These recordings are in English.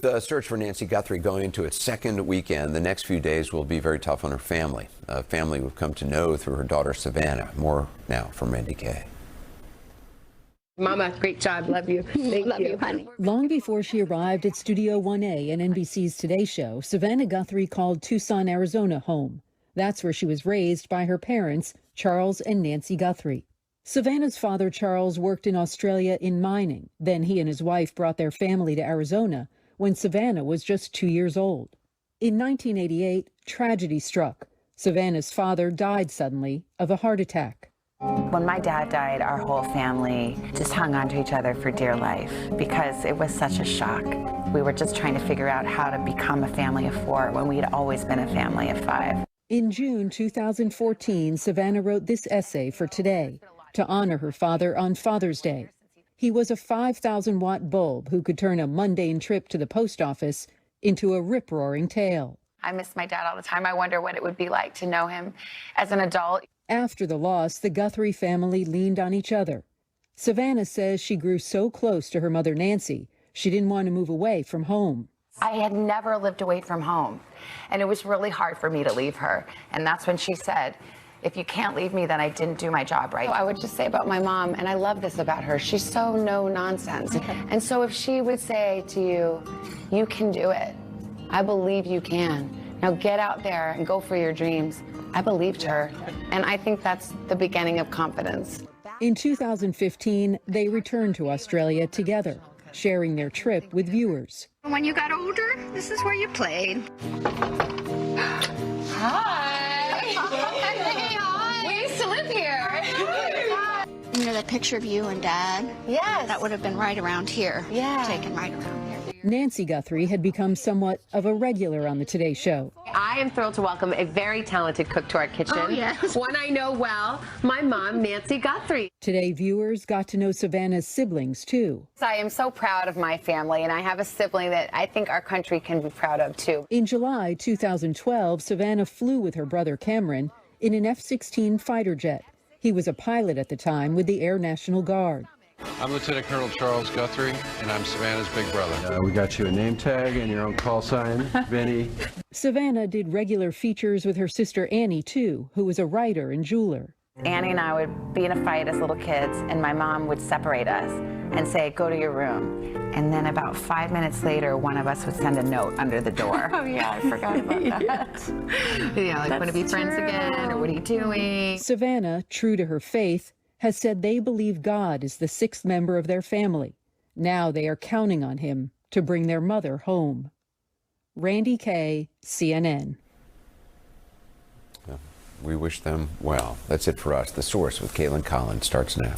The search for Nancy Guthrie going into its second weekend. The next few days will be very tough on her family, a family we've come to know through her daughter Savannah. More now from Randy Kay. Mama, great job. Love you. Love you, honey. Long before she arrived at Studio 1A and NBC's Today Show, Savannah Guthrie called Tucson, Arizona home. That's where she was raised by her parents, Charles and Nancy Guthrie. Savannah's father, Charles, worked in Australia in mining. Then he and his wife brought their family to Arizona when Savannah was just 2 years old. In 1988, tragedy struck. Savannah's father died suddenly of a heart attack. When my dad died, our whole family just hung on to each other for dear life because it was such a shock. We were just trying to figure out how to become a family of four when we had always been a family of five. In June 2014, Savannah wrote this essay for Today to honor her father on Father's Day. He was a 5,000-watt bulb who could turn a mundane trip to the post office into a rip-roaring tale. I miss my dad all the time. I wonder what it would be like to know him as an adult. After the loss, the Guthrie family leaned on each other. Savannah says she grew so close to her mother, Nancy, she didn't want to move away from home. I had never lived away from home, and it was really hard for me to leave her. And that's when she said, if you can't leave me, then I didn't do my job right. I would just say about my mom, and I love this about her, she's so no nonsense. And so if she would say to you, you can do it, I believe you can. Now get out there and go for your dreams. I believed her, and I think that's the beginning of confidence. In 2015, they returned to Australia together, sharing their trip with viewers. When you got older, this is where you played. Hi. We used to live here. You know that picture of you and Dad? Yes. That would have been right around here. Yeah. Taken right around here. Nancy Guthrie had become somewhat of a regular on the Today Show. I am thrilled to welcome a very talented cook to our kitchen. Oh, yes. One I know well, my mom, Nancy Guthrie. Today, viewers got to know Savannah's siblings, too. I am so proud of my family, and I have a sibling that I think our country can be proud of, too. In July 2012, Savannah flew with her brother Cameron in an F-16 fighter jet. He was a pilot at the time with the Air National Guard. I'm Lieutenant Colonel Charles Guthrie, and I'm Savannah's big brother. We got you a name tag and your own call sign, Vinny. Savannah did regular features with her sister Annie, too, who was a writer and jeweler. Annie and I would be in a fight as little kids, and my mom would separate us and say, go to your room. And then about 5 minutes later, one of us would send a note under the door. Oh, yeah, I forgot about that. Yeah, like, want to be friends again, or what are you doing? Savannah, true to her faith, has said they believe God is the sixth member of their family. Now they are counting on him to bring their mother home. Randy Kay, CNN. We wish them well. That's it for us. The Source with Kaylin Collins starts now.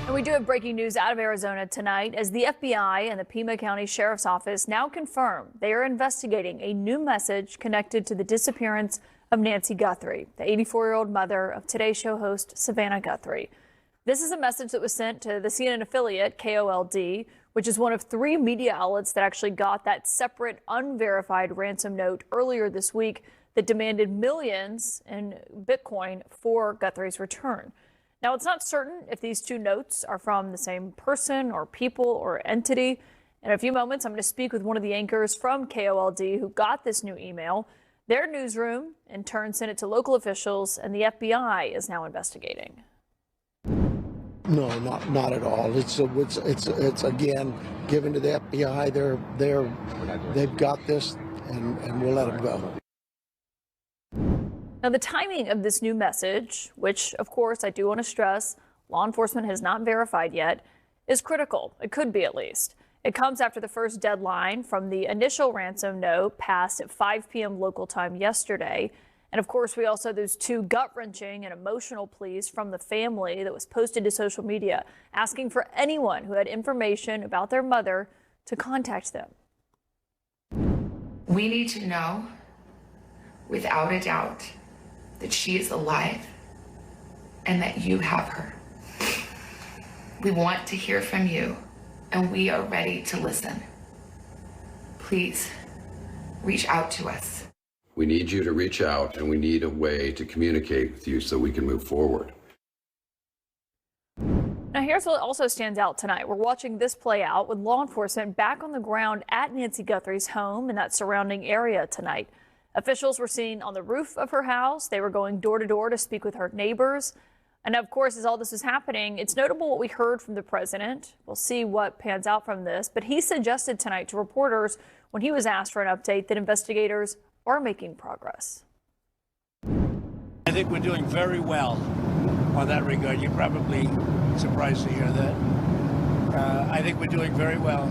And we do have breaking news out of Arizona tonight as the FBI and the Pima County Sheriff's Office now confirm they are investigating a new message connected to the disappearance of Nancy Guthrie, the 84-year-old mother of Today Show host Savannah Guthrie. This is a message that was sent to the CNN affiliate KOLD, which is one of 3 media outlets that actually got that separate unverified ransom note earlier this week that demanded millions in Bitcoin for Guthrie's return. Now, it's not certain if these 2 notes are from the same person or people or entity. In a few moments, I'm going to speak with one of the anchors from KOLD who got this new email. Their newsroom, in turn, sent it to local officials, and the FBI is now investigating. No, not at all. It's again given to the FBI. They've got this, and we'll let them go. Now, the timing of this new message, which, of course, I do want to stress, law enforcement has not verified yet, is critical. It could be, at least. It comes after the first deadline from the initial ransom note passed at 5 p.m. local time yesterday. And of course, we also had those 2 gut-wrenching and emotional pleas from the family that was posted to social media asking for anyone who had information about their mother to contact them. We need to know, without a doubt, that she is alive and that you have her. We want to hear from you, and we are ready to listen. Please reach out to us. We need you to reach out, and we need a way to communicate with you so we can move forward. Now, here's what also stands out tonight. We're watching this play out with law enforcement back on the ground at Nancy Guthrie's home and that surrounding area tonight. Officials were seen on the roof of her house. They were going door to door to speak with her neighbors. And of course, as all this is happening, it's notable what we heard from the president. We'll see what pans out from this. But he suggested tonight to reporters when he was asked for an update that investigators are making progress. I think we're doing very well on that regard. You're probably surprised to hear that. I think we're doing very well.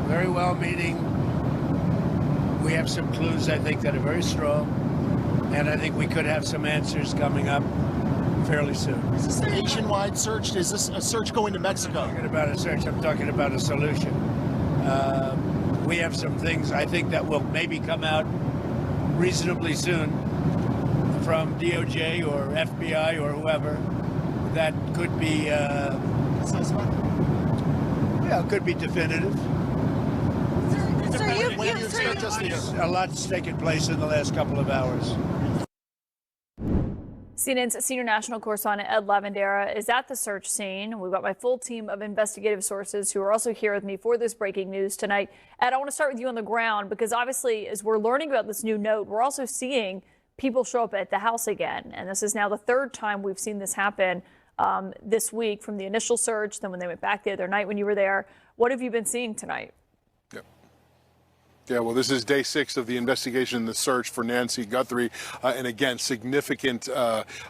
Very well, meaning we have some clues, I think, that are very strong. And I think we could have some answers coming up fairly soon. Is this a nationwide search? Is this a search going to Mexico? I'm talking about a search. I'm talking about a solution. We have some things I think that will maybe come out reasonably soon from DOJ or FBI or whoever that could be could be definitive. A lot's taken place in the last couple of hours. CNN's senior national correspondent Ed Lavandera is at the search scene. We've got my full team of investigative sources who are also here with me for this breaking news tonight. Ed, I want to start with you on the ground because obviously as we're learning about this new note, we're also seeing people show up at the house again. And this is now the third time we've seen this happen this week from the initial search, then when they went back the other night when you were there. What have you been seeing tonight? Yeah, well, this is day 6 of the investigation and the search for Nancy Guthrie. And again, significant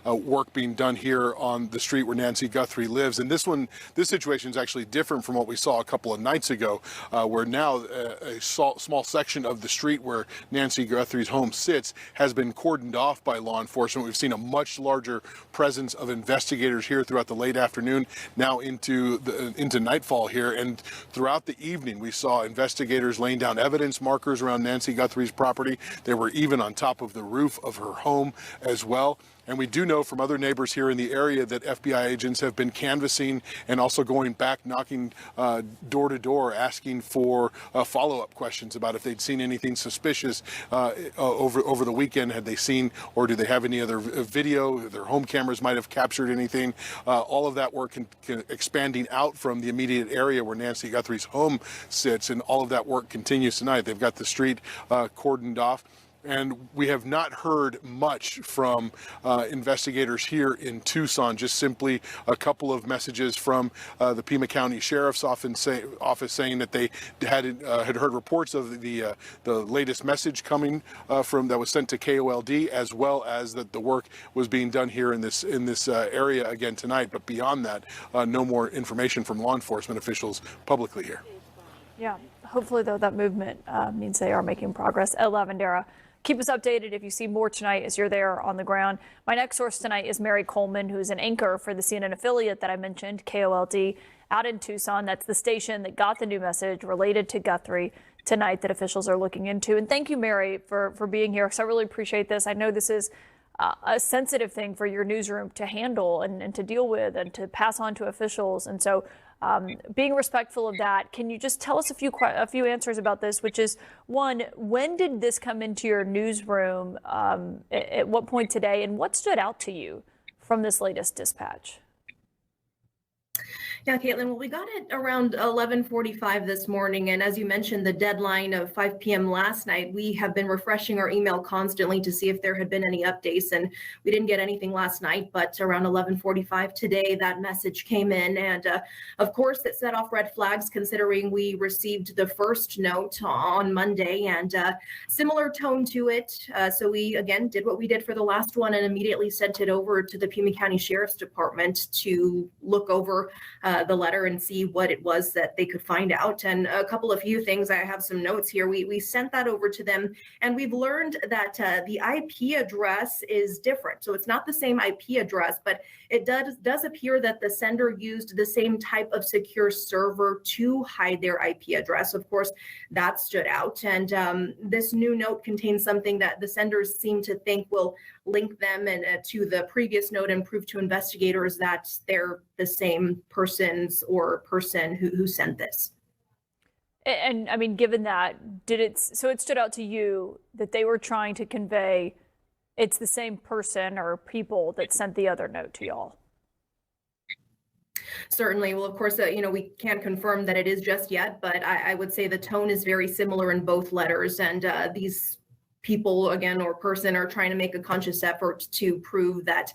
work being done here on the street where Nancy Guthrie lives. And this situation is actually different from what we saw a couple of nights ago, where now a small section of the street where Nancy Guthrie's home sits has been cordoned off by law enforcement. We've seen a much larger presence of investigators here throughout the late afternoon, now into nightfall here. And throughout the evening, we saw investigators laying down evidence markers around Nancy Guthrie's property. They were even on top of the roof of her home as well. And we do know from other neighbors here in the area that FBI agents have been canvassing and also going back, knocking door to door, asking for follow-up questions about if they'd seen anything suspicious over the weekend. Had they seen, or do they have any other video? Their home cameras might have captured anything. All of that work expanding out from the immediate area where Nancy Guthrie's home sits, and all of that work continues tonight. They've got the street cordoned off. And we have not heard much from investigators here in Tucson, just simply a couple of messages from the Pima County Sheriff's Office saying that they had heard reports of the latest message coming from that was sent to KOLD, as well as that the work was being done here in this area again tonight. But beyond that, no more information from law enforcement officials publicly here. Yeah, hopefully, though, that movement means they are making progress. Ed Lavandera, keep us updated if you see more tonight as you're there on the ground. My next source tonight is Mary Coleman, who's an anchor for the CNN affiliate that I mentioned, KOLD, out in Tucson. That's the station that got the new message related to Guthrie tonight that officials are looking into. And thank you, Mary, for being here, because I really appreciate this. I know this is a sensitive thing for your newsroom to handle and to deal with and to pass on to officials. And so being respectful of that, can you just tell us a few answers about this, which is, one, when did this come into your newsroom? At what point today? And what stood out to you from this latest dispatch? Yeah, Caitlin, well, we got it around 11:45 this morning. And as you mentioned, the deadline of 5 p.m. last night, we have been refreshing our email constantly to see if there had been any updates. And we didn't get anything last night, but around 11:45 today, that message came in. And of course, it set off red flags considering we received the first note on Monday and similar tone to it. So we, again, did what we did for the last one and immediately sent it over to the Pima County Sheriff's Department to look over the letter and see what it was that they could find out. And a few things, I have some notes here. We sent that over to them, and we've learned that the IP address is different. So it's not the same IP address, but it does appear that the sender used the same type of secure server to hide their IP address. Of course, that stood out. And this new note contains something that the senders seem to think will link them and to the previous note and prove to investigators that they're the same persons or person who sent this. And I mean, given that, it stood out to you that they were trying to convey it's the same person or people that sent the other note to y'all? Certainly. Well, of course, we can't confirm that it is just yet, but I would say the tone is very similar in both letters. And these people, again, or person, are trying to make a conscious effort to prove that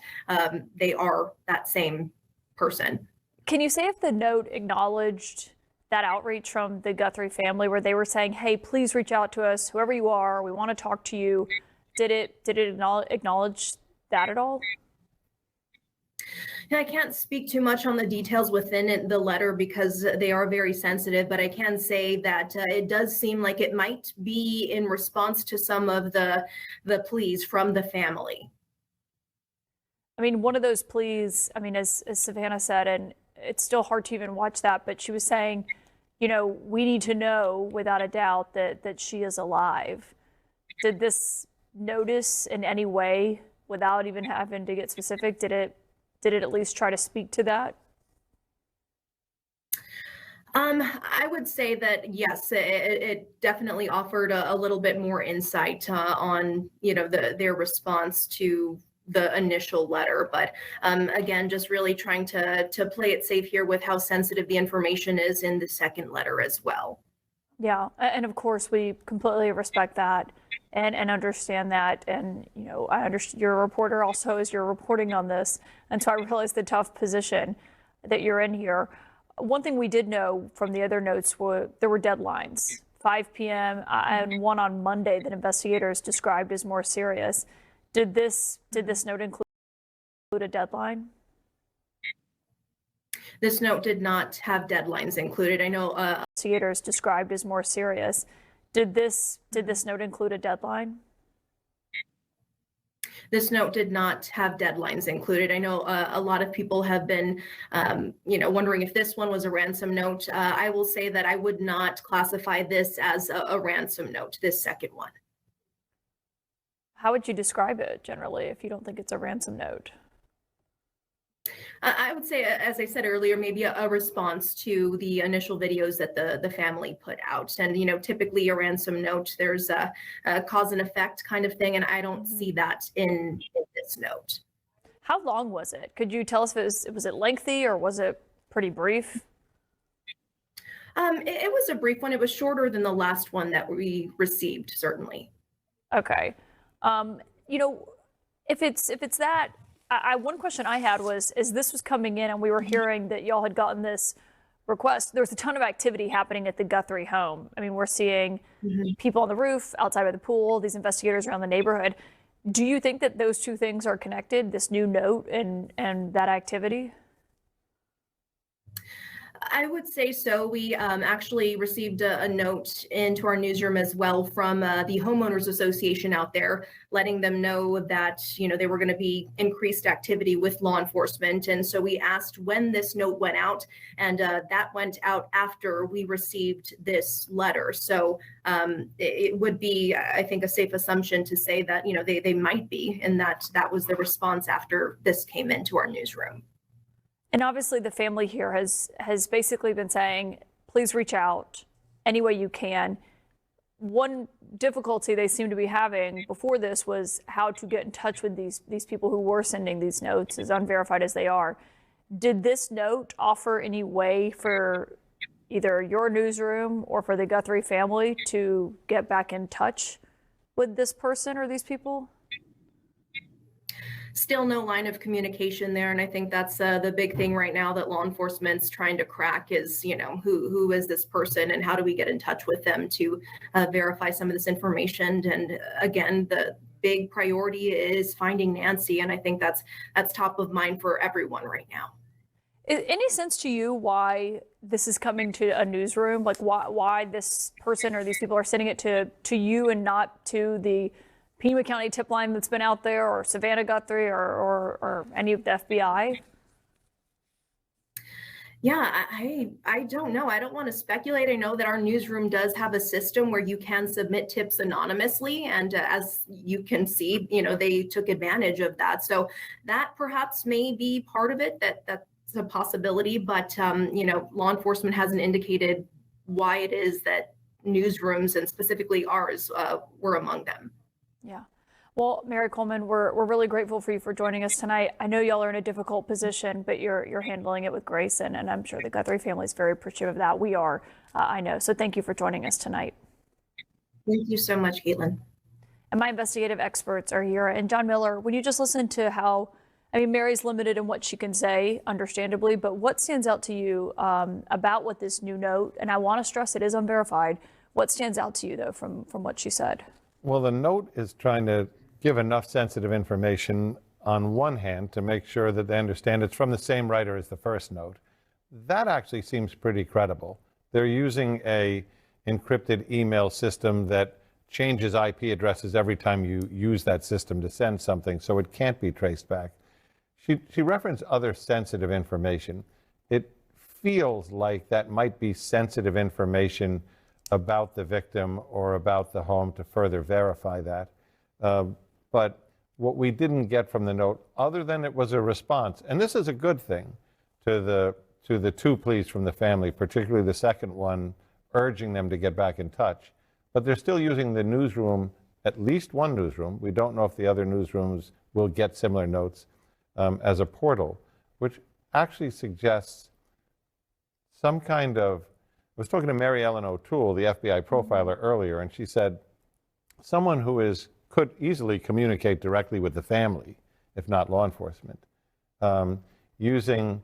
they are that same person. Can you say if the note acknowledged that outreach from the Guthrie family where they were saying, hey, please reach out to us, whoever you are, we want to talk to you? Did it acknowledge that at all? I can't speak too much on the details within the letter because they are very sensitive, but I can say that it does seem like it might be in response to some of the pleas from the family. I mean, one of those pleas, I mean, as Savannah said, and it's still hard to even watch that, but she was saying, we need to know without a doubt that she is alive. Did this notice in any way, without even having to get specific, did it at least try to speak to that? I would say that yes, it definitely offered a little bit more insight on their response to the initial letter, but again, just really trying to play it safe here with how sensitive the information is in the second letter as well. Yeah, and of course we completely respect that and understand that, and I understand you're a reporter also as you're reporting on this, and so I realize the tough position that you're in here. One thing we did know from the other notes there were deadlines, 5 p.m. And one on Monday that investigators described as more serious. Did this note include a deadline? This note did not have deadlines included. I know investigators described as more serious. Did this note include a deadline? This note did not have deadlines included. I know a lot of people have been, wondering if this one was a ransom note. I will say that I would not classify this as a ransom note, this second one. How would you describe it generally if you don't think it's a ransom note? I would say, as I said earlier, maybe a response to the initial videos that the family put out. And, typically a ransom note, there's a cause and effect kind of thing. And I don't see that in this note. How long was it? Could you tell us if was it lengthy or was it pretty brief? It was a brief one. It was shorter than the last one that we received, certainly. Okay. If it's that, one question I had was, as this was coming in and we were hearing that y'all had gotten this request, there was a ton of activity happening at the Guthrie home. I mean, we're seeing people on the roof, outside by the pool, these investigators around the neighborhood. Do you think that those two things are connected, this new note and that activity? I would say so. We actually received a note into our newsroom as well from the homeowners association out there, letting them know that, they were going to be increased activity with law enforcement. And so we asked when this note went out, and that went out after we received this letter. So it would be, I think, a safe assumption to say that, they might be, and that was the response after this came into our newsroom. And obviously the family here has basically been saying, please reach out any way you can. One difficulty they seem to be having before this was how to get in touch with these people who were sending these notes, as unverified as they are. Did this note offer any way for either your newsroom or for the Guthrie family to get back in touch with this person or these people? Still no line of communication there, and I think that's the big thing right now that law enforcement's trying to crack is, who is this person and how do we get in touch with them to verify some of this information. And again, the big priority is finding Nancy, and I think that's top of mind for everyone right now. Any sense to you why this is coming to a newsroom? Like why this person or these people are sending it to you and not to the Pima County tip line that's been out there, or Savannah Guthrie, or any of the FBI? Yeah, I don't know. I don't want to speculate. I know that our newsroom does have a system where you can submit tips anonymously. And as you can see, they took advantage of that. So that perhaps may be part of it, that's a possibility. But, law enforcement hasn't indicated why it is that newsrooms, and specifically ours, were among them. Yeah. Well, Mary Coleman, we're really grateful for you for joining us tonight. I know y'all are in a difficult position, but you're handling it with grace, and I'm sure the Guthrie family is very appreciative of that. We are, I know. So thank you for joining us tonight. Thank you so much, Caitlin. And my investigative experts are here. And John Miller, when you just listen to how, I mean, Mary's limited in what she can say, understandably, but what stands out to you about what this new note, and I want to stress it is unverified, what stands out to you, though, from what she said? Well, the note is trying to give enough sensitive information on one hand to make sure that they understand it's from the same writer as the first note. That actually seems pretty credible. They're using a encrypted email system that changes IP addresses every time you use that system to send something, so it can't be traced back. She referenced other sensitive information. It feels like that might be sensitive information about the victim or about the home to further verify that. But what we didn't get from the note, other than it was a response, and this is a good thing, to the two pleas from the family, particularly the second one, urging them to get back in touch. But they're still using the newsroom, at least one newsroom. We don't know if the other newsrooms will get similar notes as a portal, which actually suggests some kind of, I was talking to Mary Ellen O'Toole, the FBI profiler, earlier, and she said someone who could easily communicate directly with the family, if not law enforcement, using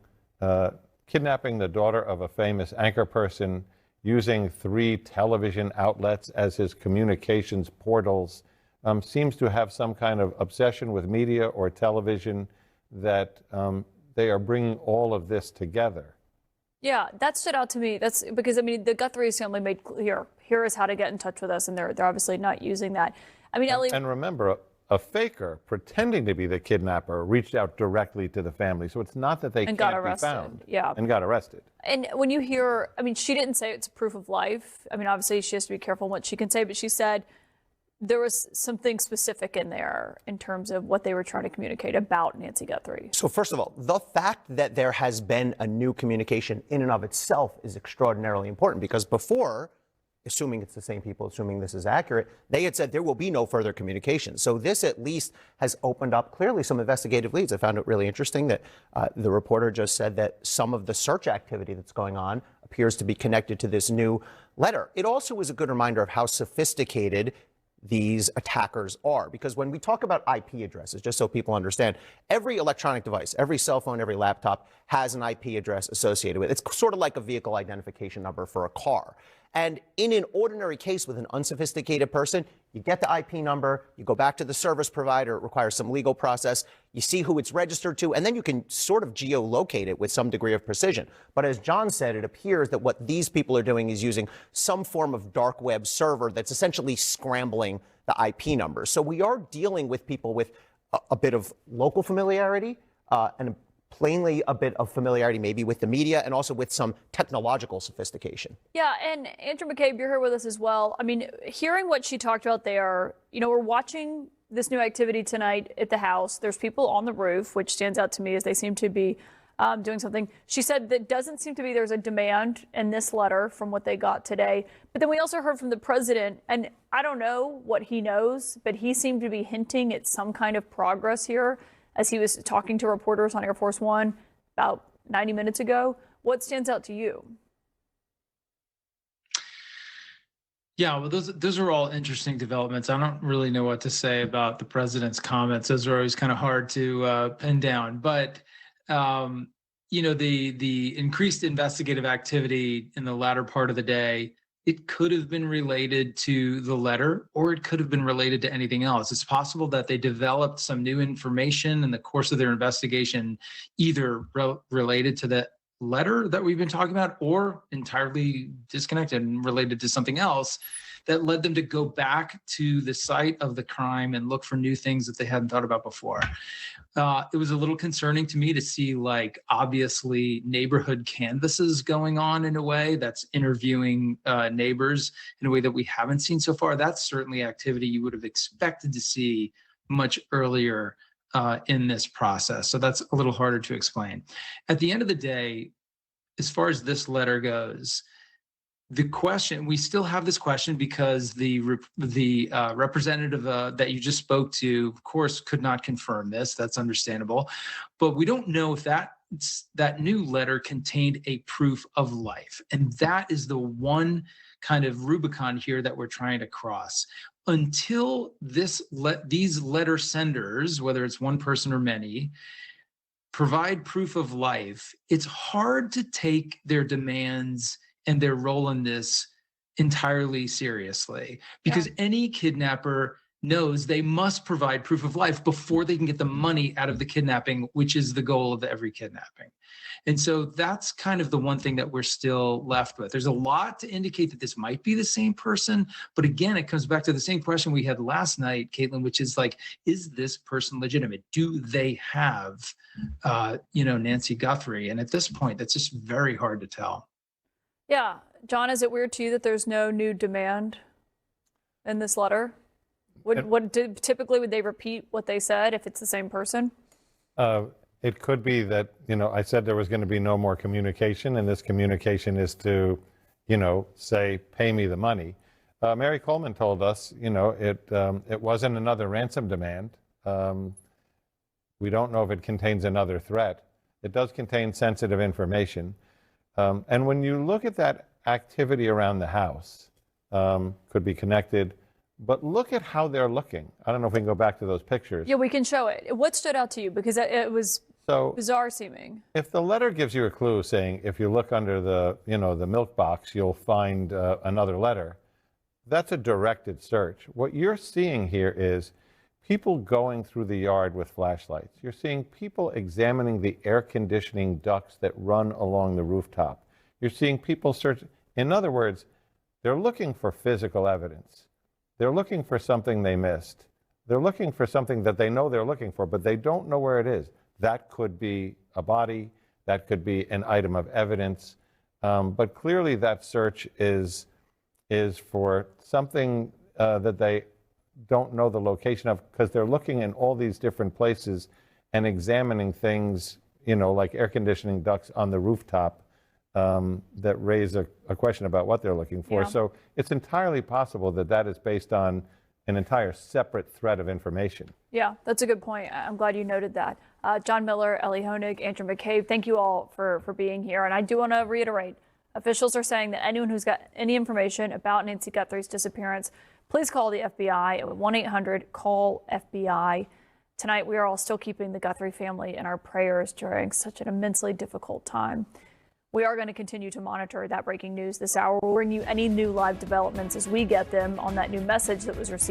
kidnapping the daughter of a famous anchor person, using 3 television outlets as his communications portals, seems to have some kind of obsession with media or television, that they are bringing all of this together. Yeah, that stood out to me. That's because, I mean, the Guthrie's family made clear, here is how to get in touch with us, and they're obviously not using that. I mean, Ellie. And remember, a faker pretending to be the kidnapper reached out directly to the family, so it's not that they can't be found. Yeah. And got arrested. And when you hear, I mean, she didn't say it's proof of life. I mean, obviously she has to be careful in what she can say, but she said there was something specific in there in terms of what they were trying to communicate about Nancy Guthrie. So first of all, the fact that there has been a new communication in and of itself is extraordinarily important, because before, assuming it's the same people, assuming this is accurate, they had said there will be no further communication. So this at least has opened up clearly some investigative leads. I found it really interesting that the reporter just said that some of the search activity that's going on appears to be connected to this new letter. It also is a good reminder of how sophisticated these attackers are, because when we talk about IP addresses, just so people understand, every electronic device, every cell phone, every laptop has an IP address associated with it. It's sort of like a vehicle identification number for a car. And in an ordinary case with an unsophisticated person, you get the IP number, you go back to the service provider, it requires some legal process, you see who it's registered to, and then you can sort of geolocate it with some degree of precision. But as John said, it appears that what these people are doing is using some form of dark web server that's essentially scrambling the IP numbers. So we are dealing with people with a bit of local familiarity and plainly a bit of familiarity maybe with the media, and also with some technological sophistication. Yeah, and Andrew McCabe, you're here with us as well. I mean, hearing what she talked about there, you know, we're watching this new activity tonight at the house. There's people on the roof, which stands out to me as they seem to be doing something. She said that doesn't seem to be there's a demand in this letter from what they got today. But then we also heard from the president, and I don't know what he knows, but he seemed to be hinting at some kind of progress here as he was talking to reporters on Air Force One about 90 minutes ago. What stands out to you? Yeah, well, those are all interesting developments. I don't really know what to say about the president's comments. Those are always kind of hard to pin down. But you know, the increased investigative activity in the latter part of the day, it could have been related to the letter, or it could have been related to anything else. It's possible that they developed some new information in the course of their investigation, either related to the letter that we've been talking about, or entirely disconnected and related to something else that led them to go back to the site of the crime and look for new things that they hadn't thought about before. It was a little concerning to me to see, like, obviously neighborhood canvases going on in a way that's interviewing neighbors in a way that we haven't seen so far. That's certainly activity you would have expected to see much earlier in this process. So that's a little harder to explain. At the end of the day, as far as this letter goes, the question, we still have this question because the representative that you just spoke to, of course, could not confirm this. That's understandable. But we don't know if that new letter contained a proof of life. And that is the one kind of Rubicon here that we're trying to cross. Until these letter senders, whether it's one person or many, provide proof of life, it's hard to take their demands and their role in this entirely seriously, because any kidnapper knows they must provide proof of life before they can get the money out of the kidnapping, which is the goal of every kidnapping. And so that's kind of the one thing that we're still left with. There's a lot to indicate that this might be the same person, but again, it comes back to the same question we had last night, Caitlin, which is like, is this person legitimate? Do they have, Nancy Guthrie? And at this point, that's just very hard to tell. Yeah. John, is it weird to you that there's no new demand in this letter? Typically, would they repeat what they said if it's the same person? It could be that, I said there was going to be no more communication, and this communication is to, say, pay me the money. Mary Coleman told us, it wasn't another ransom demand. We don't know if it contains another threat. It does contain sensitive information. And when you look at that activity around the house, could be connected, but look at how they're looking. I don't know if we can go back to those pictures. Yeah, we can show it. What stood out to you? Because it was bizarre seeming. If the letter gives you a clue saying, if you look under the milk box, you'll find another letter, that's a directed search. What you're seeing here is people going through the yard with flashlights. You're seeing people examining the air conditioning ducts that run along the rooftop. You're seeing people search. In other words, they're looking for physical evidence. They're looking for something they missed. They're looking for something that they know they're looking for, but they don't know where it is. That could be a body. That could be an item of evidence. But clearly that search is for something that they don't know the location of, because they're looking in all these different places and examining things, like air conditioning ducts on the rooftop that raise a question about what they're looking for. Yeah. So it's entirely possible that is based on an entire separate thread of information. Yeah, that's a good point. I'm glad you noted that. John Miller, Ellie Honig, Andrew McCabe, thank you all for being here. And I do want to reiterate, officials are saying that anyone who's got any information about Nancy Guthrie's disappearance, please call the FBI at 1-800-CALL-FBI. Tonight, we are all still keeping the Guthrie family in our prayers during such an immensely difficult time. We are going to continue to monitor that breaking news this hour. We'll bring you any new live developments as we get them on that new message that was received